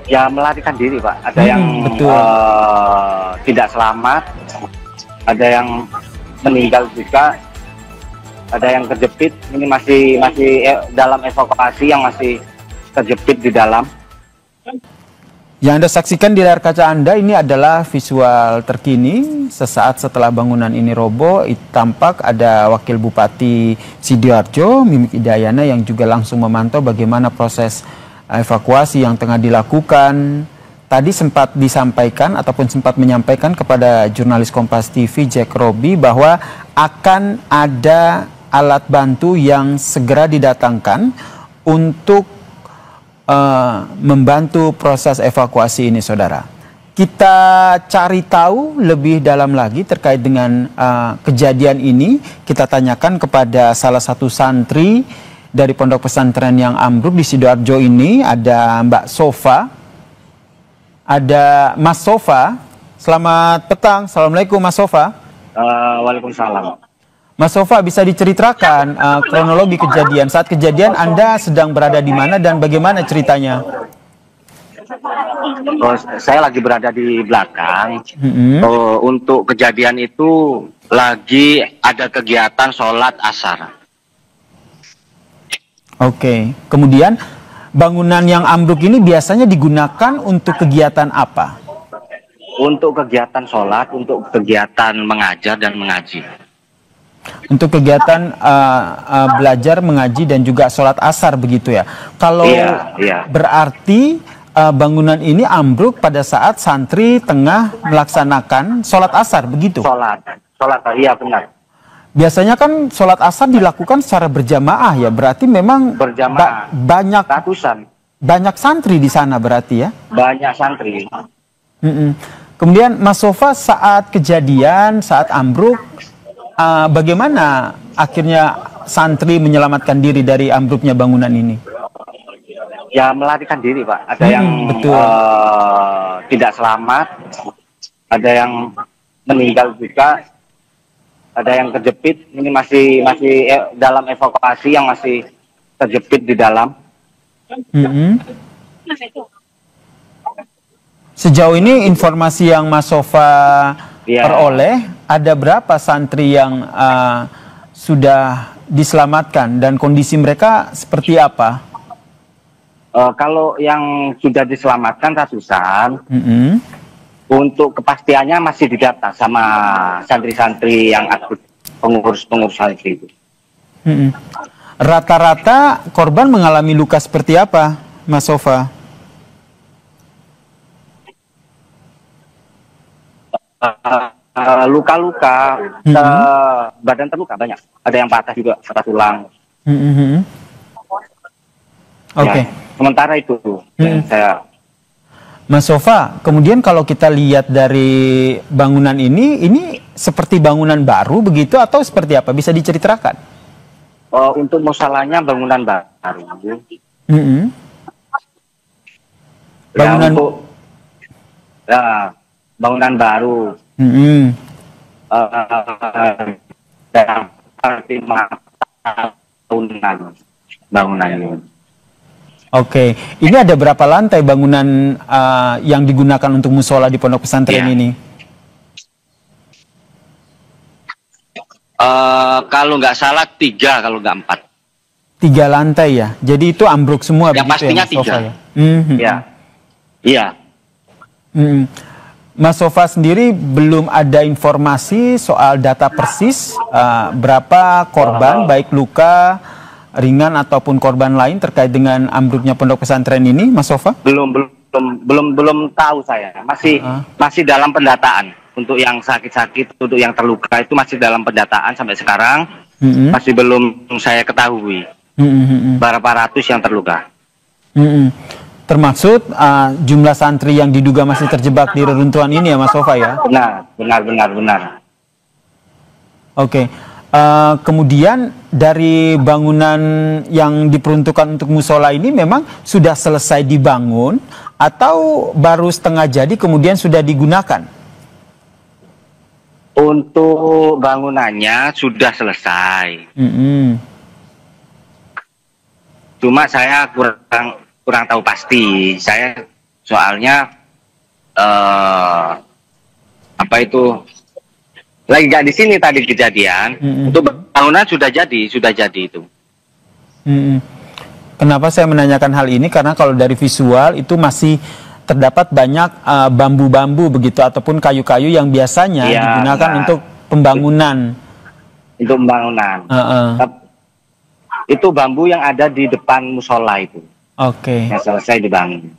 Ya melarikan diri Pak. Ada yang betul. tidak selamat, ada yang meninggal juga, ada yang terjepit. Ini masih dalam evakuasi, yang masih terjepit di dalam. Yang Anda saksikan di layar kaca Anda ini adalah visual terkini sesaat setelah bangunan ini roboh. Tampak ada Wakil Bupati Sidoarjo, Mimik Idayana, yang juga langsung memantau bagaimana proses evakuasi yang tengah dilakukan. Tadi sempat disampaikan ataupun sempat menyampaikan kepada jurnalis Kompas TV Jack Robi bahwa akan ada alat bantu yang segera didatangkan untuk membantu proses evakuasi ini, saudara. Kita cari tahu lebih dalam lagi terkait dengan kejadian ini. Kita tanyakan kepada salah satu santri dari pondok pesantren yang ambruk di Sidoarjo ini. Ada Mbak Sofa, ada Mas Sofa. Selamat petang. Assalamualaikum Mas Sofa. Waalaikumsalam. Mas Sofa, bisa diceritakan kronologi kejadian. Saat kejadian Anda sedang berada di mana dan bagaimana ceritanya? Saya lagi berada di belakang. Untuk kejadian itu lagi ada kegiatan sholat asar. Oke. Kemudian bangunan yang ambruk ini biasanya digunakan untuk kegiatan apa? Untuk kegiatan sholat, untuk kegiatan mengajar dan mengaji. Untuk kegiatan belajar, mengaji, dan juga sholat asar begitu ya. Kalau iya. Berarti bangunan ini ambruk pada saat santri tengah melaksanakan sholat asar begitu? Sholat, iya benar. Biasanya kan sholat asar dilakukan secara berjamaah ya, berarti memang berjamaah. banyak santri di sana berarti ya? Banyak santri. Kemudian Mas Sofa, saat kejadian, saat ambruk, bagaimana akhirnya santri menyelamatkan diri dari ambruknya bangunan ini? Ya melarikan diri Pak. Ada yang tidak selamat, ada yang meninggal juga, ada yang terjepit. Ini masih dalam evakuasi, yang masih terjepit di dalam. Sejauh ini informasi yang Mas Sofa peroleh, ada berapa santri yang sudah diselamatkan dan kondisi mereka seperti apa? Kalau yang sudah diselamatkan ratusan. Untuk kepastiannya masih didata sama santri-santri yang aktif, pengurus santri itu. Rata-rata korban mengalami luka seperti apa, Mas Sofa? Luka-luka, badan terluka banyak. Ada yang patah juga, patah tulang. Oke. Sementara itu saya. Mas Sofa, kemudian kalau kita lihat dari bangunan ini seperti bangunan baru begitu atau seperti apa? Bisa diceritakan? Untuk masalahnya bangunan baru. Bangunan bangunan baru. Dalam 5 tahunan bangunan ini. Oke, ini ada berapa lantai bangunan yang digunakan untuk musola di pondok pesantren ini? Kalau nggak salah 3, kalau nggak 4. 3 lantai ya. Jadi itu ambruk semua yang begitu pastinya ya, Mas Sofa ya? Iya. Mas Sofa sendiri belum ada informasi soal data persis berapa korban baik luka ringan ataupun korban lain terkait dengan ambruknya pondok pesantren ini, Mas Sofa? Belum tahu saya. Masih dalam pendataan. Untuk yang sakit-sakit, untuk yang terluka itu masih dalam pendataan sampai sekarang. Masih belum saya ketahui. Berapa ratus yang terluka. Termaksud jumlah santri yang diduga masih terjebak di reruntuhan ini ya, Mas Sofa ya? Benar. Oke. Kemudian dari bangunan yang diperuntukkan untuk musola ini memang sudah selesai dibangun atau baru setengah jadi kemudian sudah digunakan? Untuk bangunannya sudah selesai. Cuma saya kurang tahu pasti. Saya soalnya apa itu lagi nggak di sini tadi kejadian. Untuk bangunan sudah jadi itu. Kenapa saya menanyakan hal ini? Karena kalau dari visual itu masih terdapat banyak bambu-bambu begitu ataupun kayu-kayu yang biasanya digunakan untuk pembangunan. Untuk pembangunan. Itu bambu yang ada di depan musola itu. Oke. Yang selesai dibangun.